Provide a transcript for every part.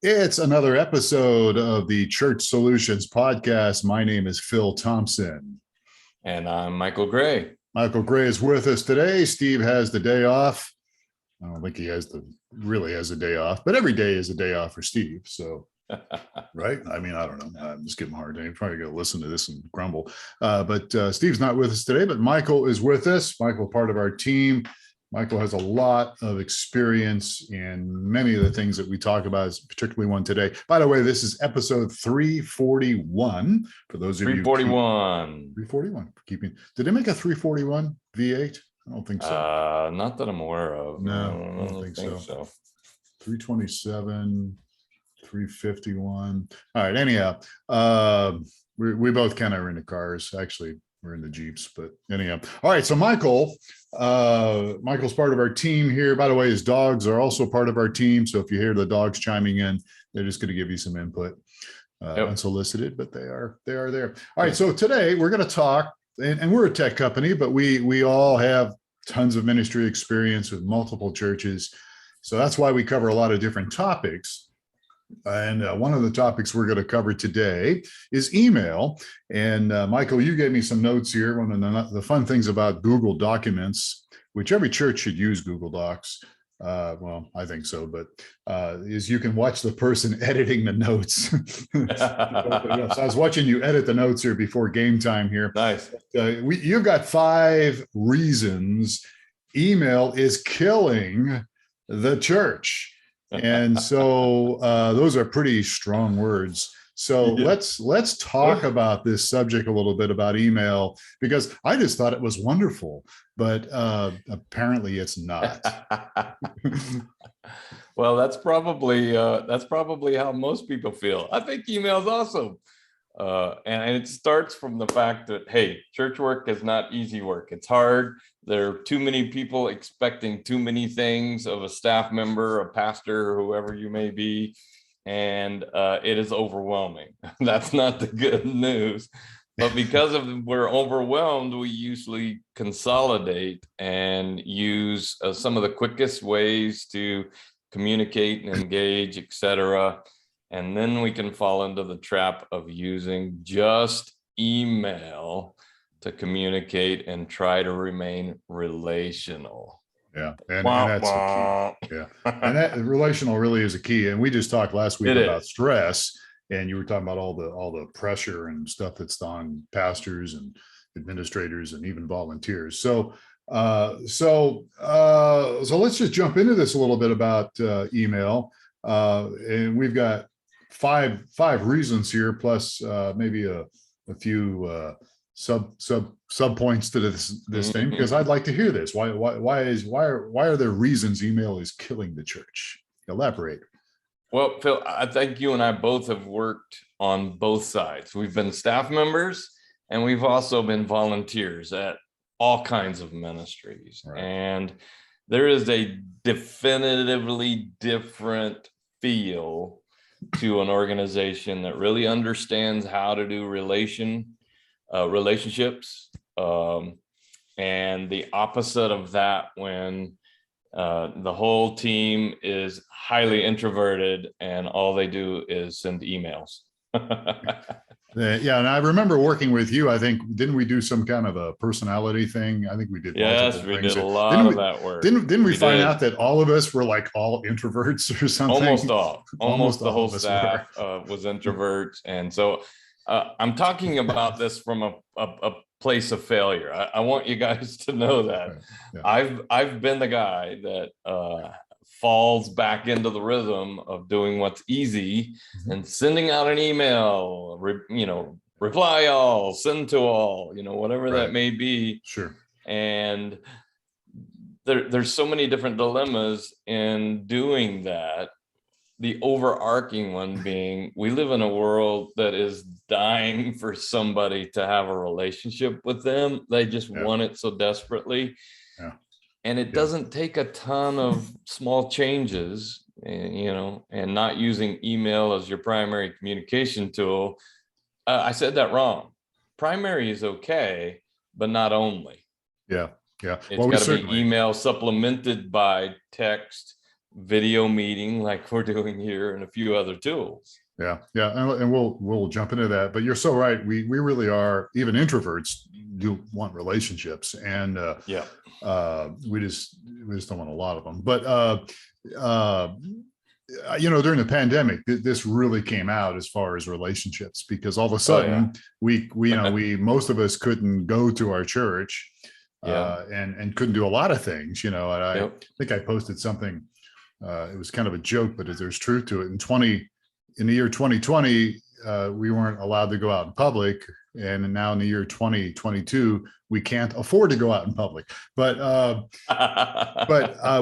It's another episode of the Church Solutions podcast. My name is Phil Thompson. And I'm Michael Gray. Michael Gray is with us today. Steve has the day off. I don't think he really has a day off, but every day is a day off for Steve. So, right? I mean, I don't know. I'm just giving him a hard time. He's probably going to listen to this and grumble. But Steve's not with us today, but Michael is with us. Michael, part of our team. Michael has a lot of experience in many of the things that we talk about, particularly one today. By the way, this is episode 341. For those of you 341. 341. Did they make a 341 V8? I don't think so. Not that I'm aware of. No, I don't think so. 327, 351. All right. Anyhow, we both kind of are in the cars. Actually, we're in the Jeeps, but anyhow. All right. So Michael's part of our team here. By the way, his dogs are also part of our team. So if you hear the dogs chiming in, they're just going to give you some input, unsolicited, but they are there. All right. So today we're going to talk, and we're a tech company, but we all have tons of ministry experience with multiple churches. So that's why we cover a lot of different topics. And one of the topics we're going to cover today is email. And Michael, you gave me some notes here. One of the fun things about Google Documents, which every church should use Google Docs. Well, I think so, but is you can watch the person editing the notes. So I was watching you edit the notes here before game time here. Nice. You've got 5 reasons email is killing the church. And so those are pretty strong words. So let's talk about this subject a little bit about email, because I just thought it was wonderful, but apparently it's not. Well, that's probably how most people feel. I think email is awesome. And it starts from the fact that, hey, church work is not easy work. It's hard. There are too many people expecting too many things of a staff member, a pastor, whoever you may be, and it is overwhelming. That's not the good news. But because we're overwhelmed, we usually consolidate and use some of the quickest ways to communicate and engage, etc. And then we can fall into the trap of using just email to communicate and try to remain relational. Yeah, and that's a key. Yeah, and that relational really is a key. And we just talked last week about stress, and you were talking about all the pressure and stuff that's on pastors and administrators and even volunteers. So let's just jump into this a little bit about email. And we've got five reasons here, plus maybe a few sub points to this thing, because I'd like to hear this. Why are there reasons email is killing the church? Elaborate. Well, Phil, I think you and I both have worked on both sides. We've been staff members and we've also been volunteers at all kinds of ministries. Right. And there is a definitively different feel to an organization that really understands how to do relationships, and the opposite of that when the whole team is highly introverted and all they do is send emails. Yeah, and I remember working with you. I think, didn't we do some kind of a personality thing? I think we did. Yes, we did a lot of that work. Didn't we find out that all of us were like all introverts or something? Almost the whole staff was introverts, and so I'm talking about this from a place of failure. I want you guys to know that. Yeah. I've been the guy that falls back into the rhythm of doing what's easy and sending out an email, reply all, send to all, whatever that may be. Sure. And there's so many different dilemmas in doing that. The overarching one being, we live in a world that is dying for somebody to have a relationship with them. They just want it so desperately. Yeah. And it doesn't take a ton of small changes, and not using email as your primary communication tool. I said that wrong. Primary is okay, but not only. Yeah. It's got to be email supplemented by text, video meeting like we're doing here, and a few other tools. Yeah, yeah, and we'll jump into that. But you're so right. We really are. Even introverts do want relationships, and Yeah. we just don't want a lot of them. But during the pandemic, this really came out as far as relationships, because all of a sudden we most of us couldn't go to our church, and couldn't do a lot of things. And I think I posted something. It was kind of a joke, but there's truth to it. In the year 2020, we weren't allowed to go out in public, and now in the year 2022, we can't afford to go out in public. But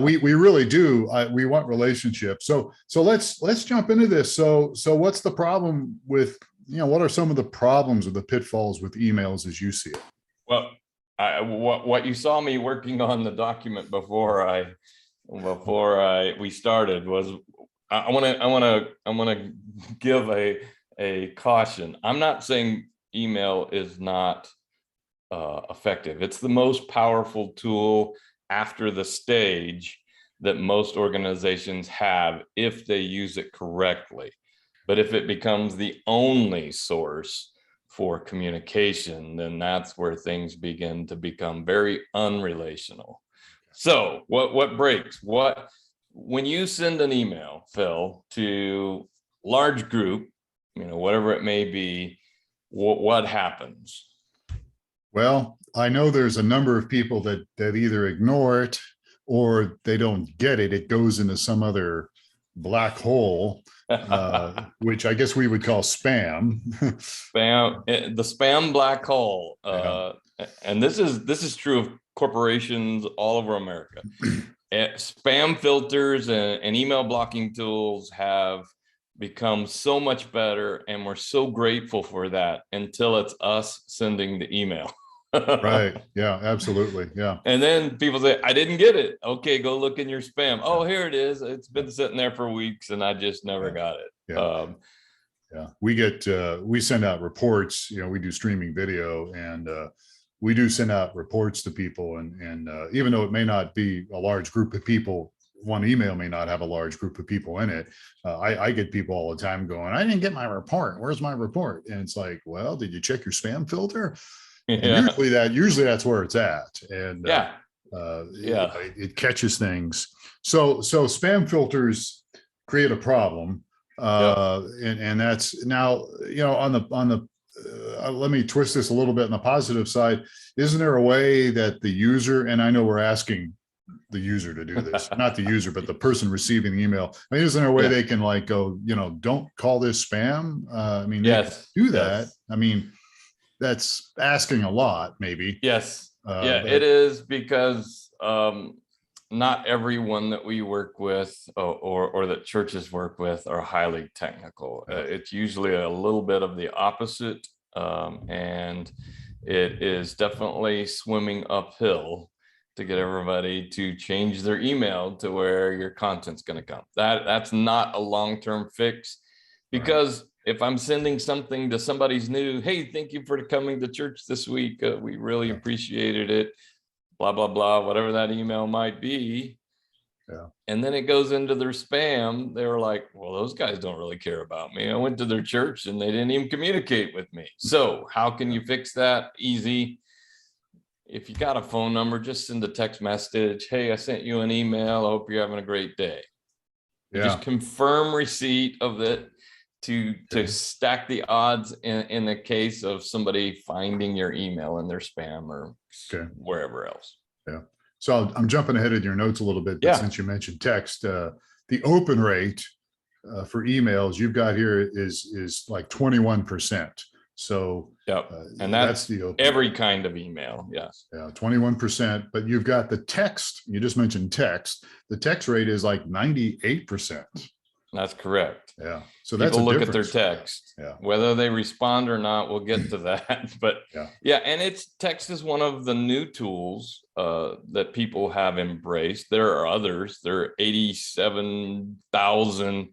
we really do. We want relationships. So let's jump into this. So what's the problem with, what are some of the problems or the pitfalls with emails as you see it? Well, what you saw me working on the document before we started was, I want to give a caution. I'm not saying email is not effective. It's the most powerful tool after the stage that most organizations have if they use it correctly. But if it becomes the only source for communication, then that's where things begin to become very unrelational. So what breaks? When you send an email, Phil, to large group, whatever it may be, what happens? Well, I know there's a number of people that either ignore it or they don't get it. It goes into some other black hole, which I guess we would call spam. The spam black hole. And this is true of corporations all over America. Spam filters and email blocking tools have become so much better, and we're so grateful for that until it's us sending the email. Right. Yeah, absolutely. Yeah. And then people say, I didn't get it. Okay, go look in your spam. Oh, here it is. It's been sitting there for weeks and I just never got it. Yeah. We send out reports. We do streaming video, and we do send out reports to people, and even though it may not be a large group of people, one email may not have a large group of people in it. I get people all the time going, I didn't get my report. Where's my report? And it's like, well, did you check your spam filter? And usually that's where it's at. And it catches things. So spam filters create a problem. And that's now, on the let me twist this a little bit on the positive side. Isn't there a way that the user, and I know we're asking the user to do this, not the user, but the person receiving the email. I mean, isn't there a way they can go, don't call this spam? Do that. Yes. I mean, that's asking a lot, maybe. Yes. It is, because not everyone that we work with or that churches work with are highly technical. It's usually a little bit of the opposite. And it is definitely swimming uphill to get everybody to change their email to where your content's going to come. That's not a long-term fix, because if I'm sending something to somebody's new, hey, thank you for coming to church this week. We really appreciated it. Blah, blah, blah, whatever that email might be. Yeah. And then it goes into their spam. They were like, well, those guys don't really care about me. I went to their church and they didn't even communicate with me. So how can you fix that? Easy. If you got a phone number, just send a text message. Hey, I sent you an email. I hope you're having a great day. Just confirm receipt of it to stack the odds in the case of somebody finding your email in their spam or wherever else. Yeah. So I'm jumping ahead of your notes a little bit, but since you mentioned text, the open rate for emails you've got here is like 21%. So and that's the every kind of email. Yes. Yeah, 21%. But you've got the text. You just mentioned text. The text rate is like 98%. That's correct. Yeah. So people that's a look at their difference. text, whether they respond or not. We'll get to that. But and text is one of the new tools that people have embraced. There are others. There are 87,000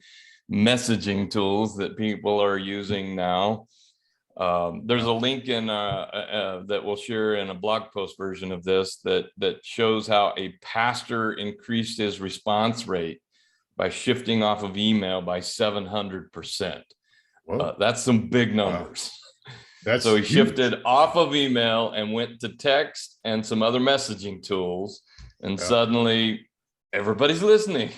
messaging tools that people are using now. There's a link in that we'll share in a blog post version of this that shows how a pastor increased his response rate by shifting off of email by 700%. Whoa, That's some big wow. numbers. That's So he huge. shifted off of email and went to text and some other messaging tools. And suddenly everybody's listening.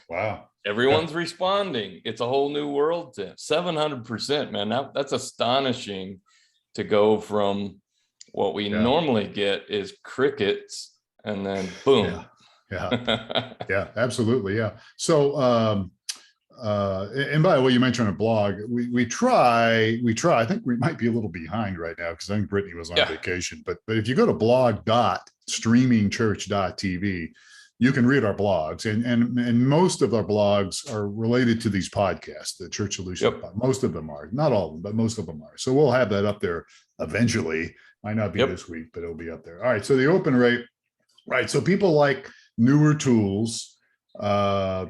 Wow. Everyone's responding. It's a whole new world to 700%, man. That's astonishing to go from what we normally get is crickets and then boom. Yeah, absolutely. Yeah. So, and by the way, you mentioned a blog. We try. I think we might be a little behind right now because I think Brittany was on vacation. But if you go to blog.streamingchurch.tv, you can read our blogs, and most of our blogs are related to these podcasts, the Church Solution. Most of them are, not all of them, but most of them are. So we'll have that up there eventually. Might not be this week, but it'll be up there. All right. So the open rate, right? So people like newer tools,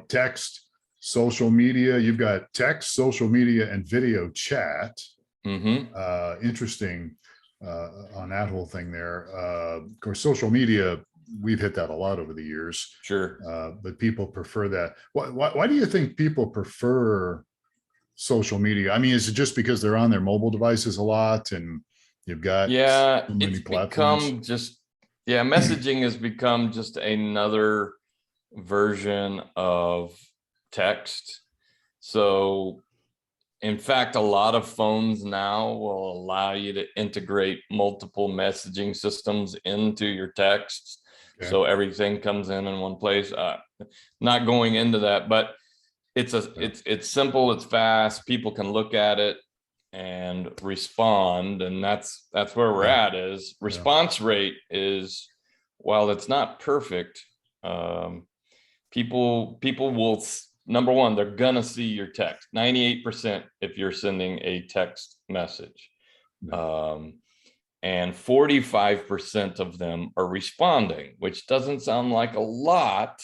text, social media. You've got text, social media, and video chat. Interesting on that whole thing there. Of course, social media, we've hit that a lot over the years. Sure. But people prefer that. Why do you think people prefer social media? I mean, is it just because they're on their mobile devices a lot and you've got so many platforms? Become just, messaging has become just another version of text. So in fact, a lot of phones now will allow you to integrate multiple messaging systems into your texts. So everything comes in one place. Not going into that, but it's simple, it's fast, people can look at it and respond, and that's where we're at. Is response rate is, while it's not perfect, people will, number one, they're gonna see your text 98% if you're sending a text message, and 45% of them are responding, which doesn't sound like a lot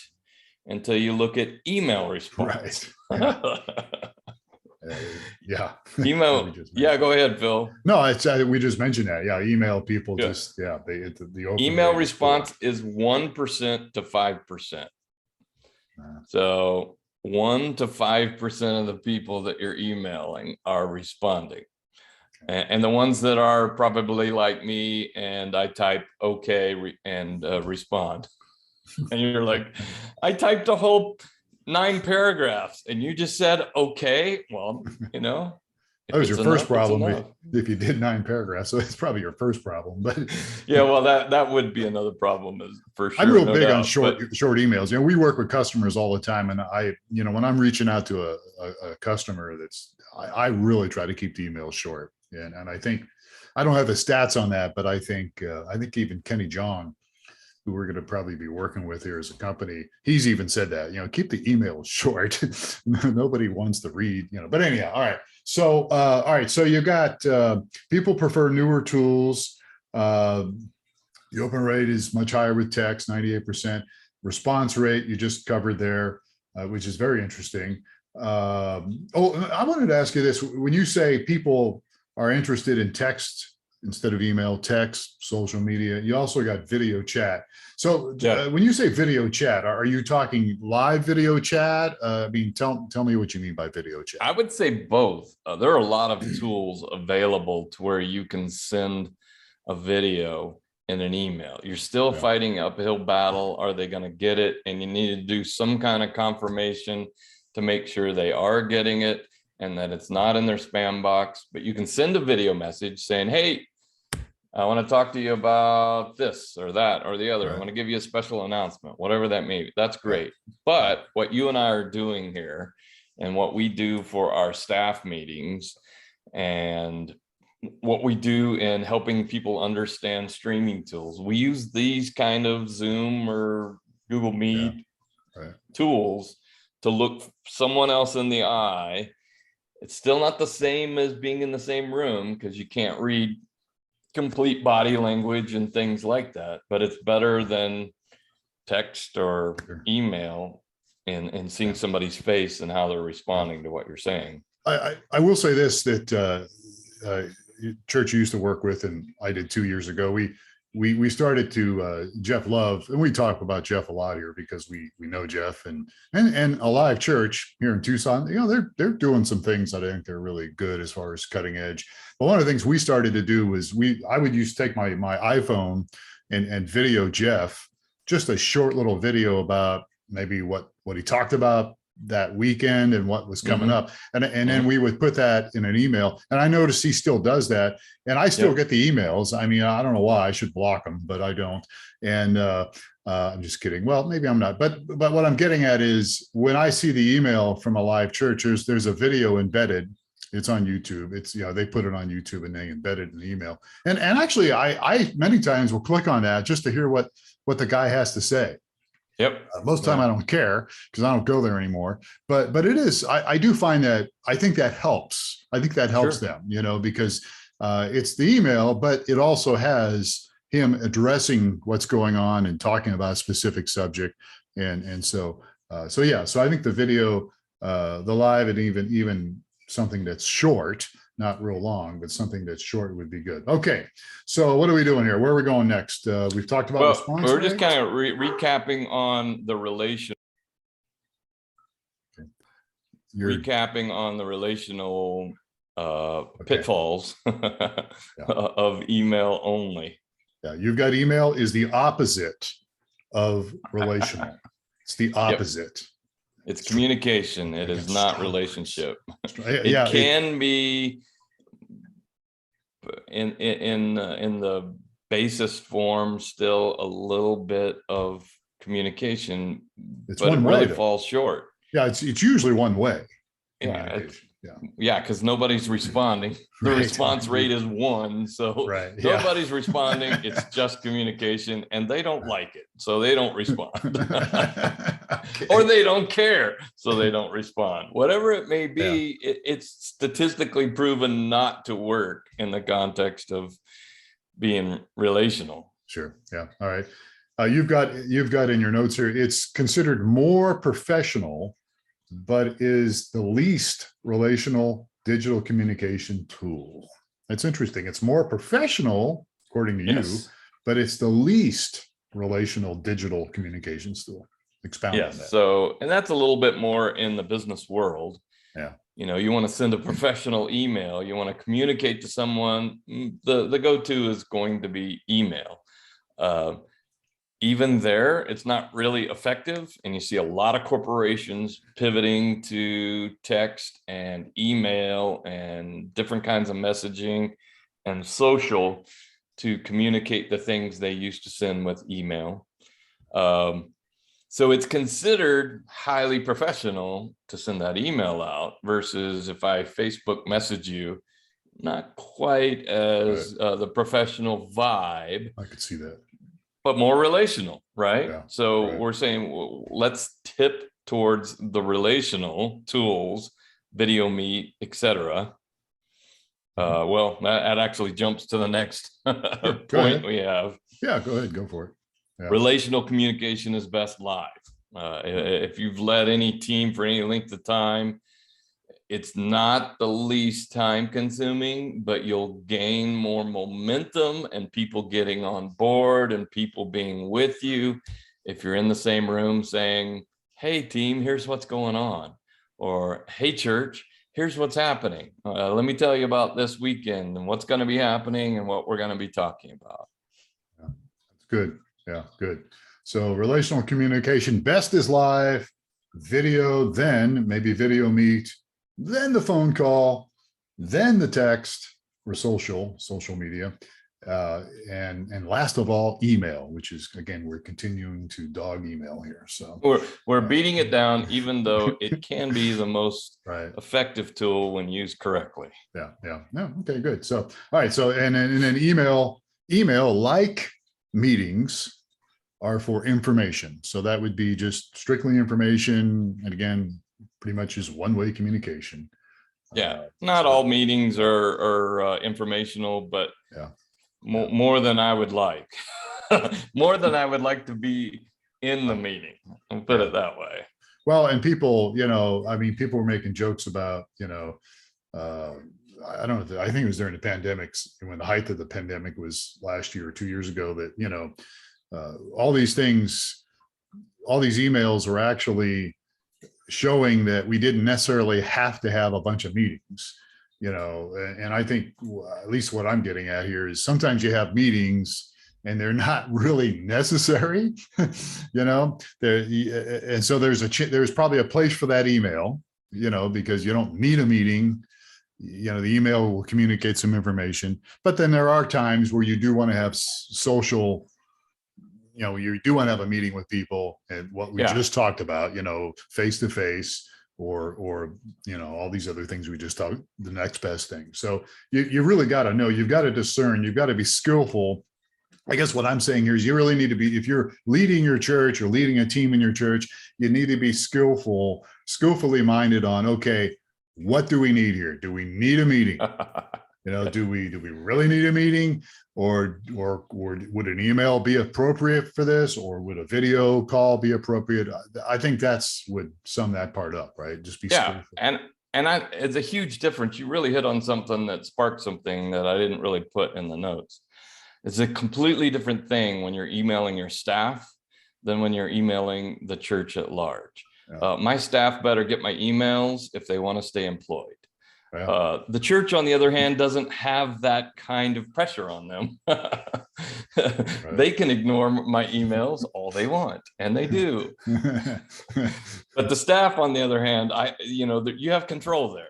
until you look at email response. Email. Go ahead, Phil. No, it's we just mentioned that. Email people just the open email response is 1% to 5%. So 1 to 5% of the people that you're emailing are responding. And the ones that are probably like me, and I type okay and respond. And you're like, I typed a whole 9 paragraphs and you just said okay. Well, that was your first problem if you did 9 paragraphs. So it's probably your first problem. But well, that would be another problem, is for sure. I'm real big on short emails. We work with customers all the time, and I, when I'm reaching out to a customer, I really try to keep the emails short. And I think, I don't have the stats on that, but I think even Kenny John, who we're going to probably be working with here as a company, he's even said that, keep the emails short. Nobody wants to read, but anyhow, all right. So, so you got, people prefer newer tools. The open rate is much higher with text, 98%. Response rate, you just covered there, which is very interesting. I wanted to ask you this. When you say people are interested in text instead of email, text, social media, you also got video chat. So when you say video chat, are you talking live video chat? Tell me what you mean by video chat. I would say both. There are a lot of tools available to where you can send a video in an email. You're still fighting an uphill battle. Are they going to get it? And you need to do some kind of confirmation to make sure they are getting it and that it's not in their spam box. But you can send a video message saying, hey, I want to talk to you about this or that or the other. I want to give you a special announcement, whatever that may be. That's great. But what you and I are doing here, and what we do for our staff meetings, and what we do in helping people understand streaming tools, we use these kind of Zoom or Google Meet tools to look someone else in the eye. It's still not the same as being in the same room because you can't read complete body language and things like that, but it's better than text or email and seeing somebody's face and how they're responding to what you're saying. I will say this, that church you used to work with, and I did 2 years ago, we started to Jeff Love, and we talk about Jeff a lot here because we know Jeff and Alive Church here in Tucson. You know, they're doing some things that I think they're really good as far as cutting edge. But one of the things we started to do was I would use take my iPhone and video Jeff, just a short little video about maybe what he talked about that weekend and what was coming up. And then we would put that in an email. And I noticed he still does that. And I still get the emails. I mean, I don't know why I should block them, but I don't. And I'm just kidding. Well, maybe I'm not. But what I'm getting at is when I see the email from Alive Church, there's a video embedded. It's on YouTube. It's, you know, they put it on YouTube and they embed it in the email. And actually I many times will click on that just to hear what the guy has to say. Yep. Most of the time I don't care because I don't go there anymore. But it is, I do find that I think that helps. I think that helps them, you know, because it's the email, but it also has him addressing what's going on and talking about a specific subject. And so yeah, so I think the video, the live, and even something that's short, not real long, but something that's short would be good. Okay, so what are we doing here? Where are we going next? We've talked about response we're just rate. kind of recapping on the relation. Okay. Recapping on the relational pitfalls of email only. Yeah, you've got email is the opposite of relational. It's the opposite. It's communication. It is not relationship. Yeah, it can be in the basis form still a little bit of communication, it's but one it way, really though. falls short. Yeah, it's usually one way. Yeah, because nobody's responding. The response rate is 1, so nobody's responding. It's just communication, and they don't like it, so they don't respond. Or they don't care, so they don't respond. Whatever it may be, it's statistically proven not to work in the context of being relational. Sure. Yeah. All right. You've got in your notes here, it's considered more professional, but is the least relational digital communication tool. That's interesting. It's more professional, according to you, but it's the least relational digital communications tool. Expound on that. So, and that's a little bit more in the business world. Yeah. You know, you want to send a professional email, you want to communicate to someone, the go-to is going to be email. Even there, it's not really effective. And you see a lot of corporations pivoting to text and email and different kinds of messaging and social to communicate the things they used to send with email. So it's considered highly professional to send that email out versus if I Facebook message you, not quite as the professional vibe. I could see that. But more relational, right? Yeah, so we're saying, well, let's tip towards the relational tools, video meet, etc. Well, that actually jumps to the next point we have. Yeah, go ahead, go for it. Yeah. Relational communication is best live. If you've led any team for any length of time, it's not the least time consuming, but you'll gain more momentum and people getting on board and people being with you. If you're in the same room saying, hey team, here's what's going on. Or, hey church, here's what's happening. Let me tell you about this weekend and what's going to be happening and what we're going to be talking about. Yeah, that's good. Yeah, good. So relational communication, best is live, video, then maybe video meet, then the phone call, then the text or social media, and last of all, email, which is, again, we're continuing to dog email here. So we're beating it down, even though it can be the most effective tool when used correctly. Yeah. Okay, good. So, all right. So, and then email like meetings are for information. So that would be just strictly information. And again, pretty much is one-way communication. Not all meetings are informational, but more than I would like. More than I would like to be in the meeting. I'll put it that way. Well, and people, you know, I mean, people were making jokes about, you know, I don't know. I think it was during the pandemics, when the height of the pandemic was last year or 2 years ago, that, all these things, all these emails were actually showing that we didn't necessarily have to have a bunch of meetings, and I think at least what I'm getting at here is sometimes you have meetings and they're not really necessary, and so there's probably a place for that email, because you don't need a meeting. The email will communicate some information, but then there are times where you do want to have social, you do want to have a meeting with people, and what we just talked about, face to face, or all these other things we just talked, the next best thing. So you really got to know, you've got to discern, you've got to be skillful. I guess what I'm saying here is you really need to be, if you're leading your church or leading a team in your church, you need to be skillfully minded on, okay, what do we need here? Do we need a meeting? Do we really need a meeting, or would an email be appropriate for this, or would a video call be appropriate? I think that's would sum that part up, right? Just be skillful. And it's a huge difference. You really hit on something that sparked something that I didn't really put in the notes. It's a completely different thing when you're emailing your staff than when you're emailing the church at large. Yeah. My staff better get my emails if they want to stay employed. Yeah. The church, on the other hand, doesn't have that kind of pressure on them. Right. They can ignore my emails all they want, and they do. But the staff, on the other hand, you have control there.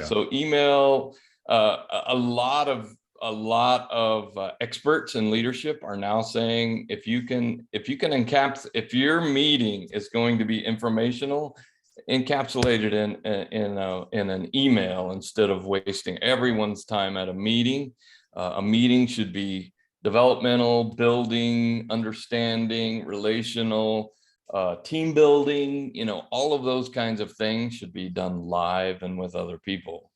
So email, a lot of experts in leadership are now saying, if your meeting is going to be informational, encapsulate it in an email instead of wasting everyone's time at a meeting. A meeting should be developmental, building, understanding, relational, team building, all of those kinds of things should be done live and with other people.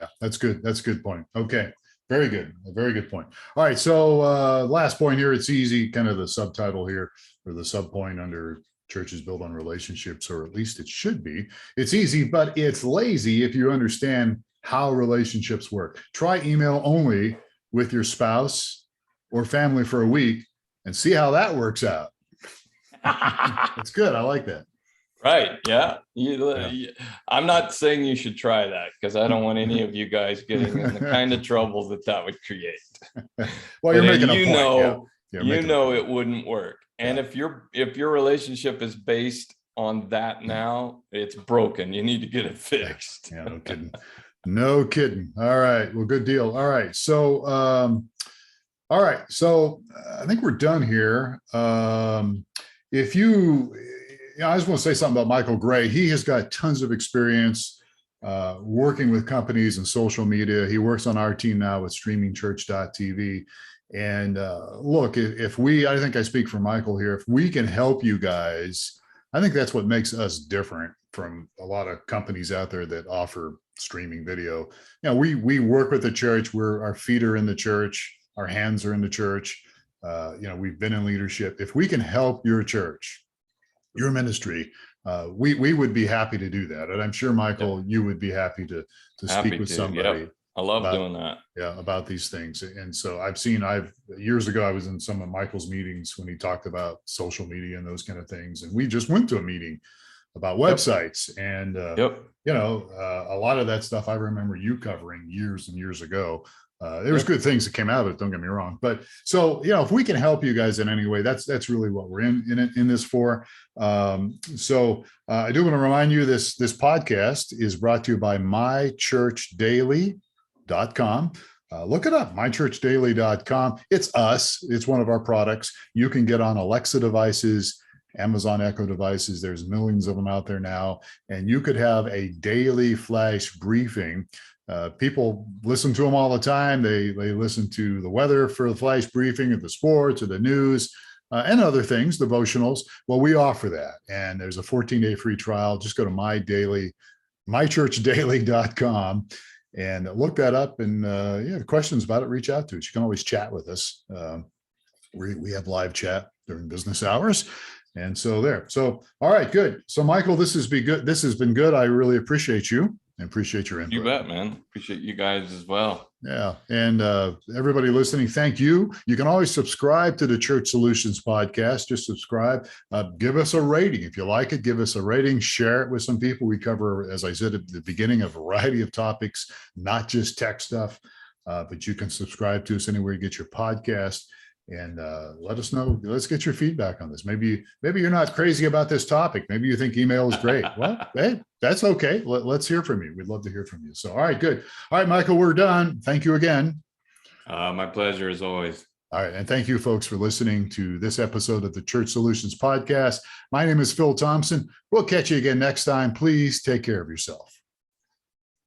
Yeah, that's good. That's a good point. Okay. Very good. A very good point. All right. So last point here, it's easy, kind of the subtitle here, or the subpoint under churches built on relationships, or at least it should be. It's easy, but it's lazy if you understand how relationships work. Try email only with your spouse or family for a week and see how that works out. It's good. I like that. Right. Yeah. I'm not saying you should try that, because I don't want any of you guys getting in the kind of trouble that would create. Well, you're making a point. It wouldn't work. And if your relationship is based on that now, it's broken. You need to get it fixed. Yeah, no kidding. No kidding. All right. Well, good deal. All right. So, I think we're done here. I just want to say something about Michael Gray. He has got tons of experience working with companies and social media. He works on our team now with streamingchurch.tv. And look, I think I speak for Michael here, if we can help you guys, I think that's what makes us different from a lot of companies out there that offer streaming video. We work with the church. Our feet are in the church. Our hands are in the church. We've been in leadership. If we can help your church, your ministry, we would be happy to do that. And I'm sure, Michael, you would be happy to speak with somebody. Yep. I love doing that. Yeah, about these things. And so years ago, I was in some of Michael's meetings when he talked about social media and those kind of things. And we just went to a meeting about websites. And, a lot of that stuff I remember you covering years and years ago. There was good things that came out of it, don't get me wrong. But so, if we can help you guys in any way, that's really what we're in this for. So I do want to remind you, this podcast is brought to you by mychurchdaily.com. Look it up, mychurchdaily.com. It's us. It's one of our products. You can get on Alexa devices, Amazon Echo devices. There's millions of them out there now. And you could have a daily flash briefing. People listen to them all the time. They listen to the weather for the flash briefing, or the sports, or the news, and other things, devotionals. Well, we offer that. And there's a 14-day free trial. Just go to mychurchdaily.com and look that up. And have questions about it, reach out to us. You can always chat with us. We have live chat during business hours. And so there. So, all right, good. So Michael, this has been good. I really appreciate you. and appreciate your input. You bet, man. Appreciate you guys as well. Yeah. And everybody listening, thank you. You can always subscribe to the Church Solutions podcast. Just subscribe. Give us a rating. If you like it, give us a rating. Share it with some people. We cover, as I said at the beginning, a variety of topics, not just tech stuff, but you can subscribe to us anywhere you get your podcast. And let us know. Let's get your feedback on this. Maybe you're not crazy about this topic. Maybe you think email is great. Well, hey, that's okay. Let's hear from you. We'd love to hear from you. So, all right, good. All right, Michael, we're done. Thank you again. My pleasure as always. All right. And thank you, folks, for listening to this episode of the Church Solutions podcast. My name is Phil Thompson. We'll catch you again next time. Please take care of yourself.